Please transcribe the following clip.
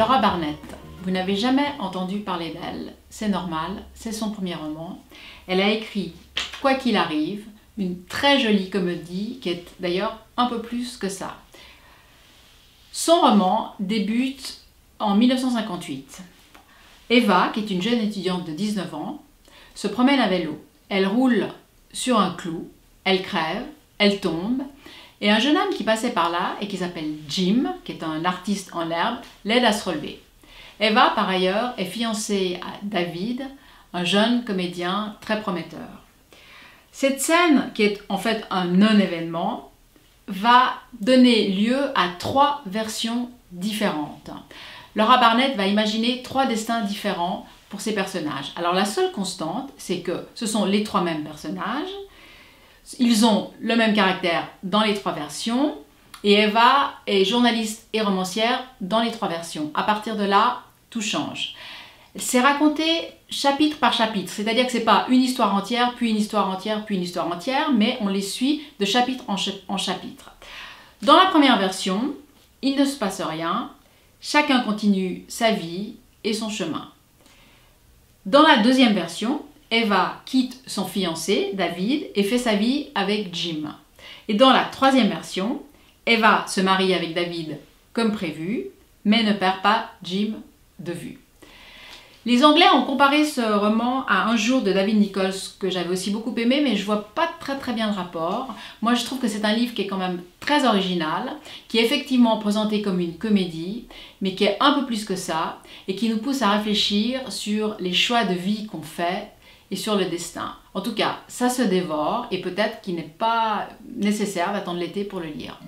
Laura Barnett, vous n'avez jamais entendu parler d'elle, c'est normal, c'est son premier roman. Elle a écrit Quoi qu'il arrive, une très jolie comédie qui est d'ailleurs un peu plus que ça. Son roman débute en 1958. Eva, qui est une jeune étudiante de 19 ans, se promène à vélo. Elle roule sur un clou, elle crève, elle tombe, et un jeune homme qui passait par là et qui s'appelle Jim, qui est un artiste en herbe, l'aide à se relever. Eva, par ailleurs, est fiancée à David, un jeune comédien très prometteur. Cette scène, qui est en fait un non-événement, va donner lieu à 3 versions différentes. Laura Barnett va imaginer 3 destins différents pour ces personnages. Alors la seule constante, c'est que ce sont les 3 mêmes personnages, ils ont le même caractère dans les 3 versions, et Eva est journaliste et romancière dans les 3 versions. À partir de là, tout change. C'est raconté chapitre par chapitre, c'est-à-dire que ce n'est pas une histoire entière, puis une histoire entière, puis une histoire entière, mais on les suit de chapitre en chapitre. Dans la première version, il ne se passe rien, chacun continue sa vie et son chemin. Dans la deuxième version, Eva quitte son fiancé, David, et fait sa vie avec Jim. Et dans la troisième version, Eva se marie avec David comme prévu, mais ne perd pas Jim de vue. Les Anglais ont comparé ce roman à Un jour de David Nichols, que j'avais aussi beaucoup aimé, mais je vois pas très bien le rapport. Moi, je trouve que c'est un livre qui est quand même très original, qui est effectivement présenté comme une comédie, mais qui est un peu plus que ça, et qui nous pousse à réfléchir sur les choix de vie qu'on fait et sur le destin. En tout cas, ça se dévore, et peut-être qu'il n'est pas nécessaire d'attendre l'été pour le lire.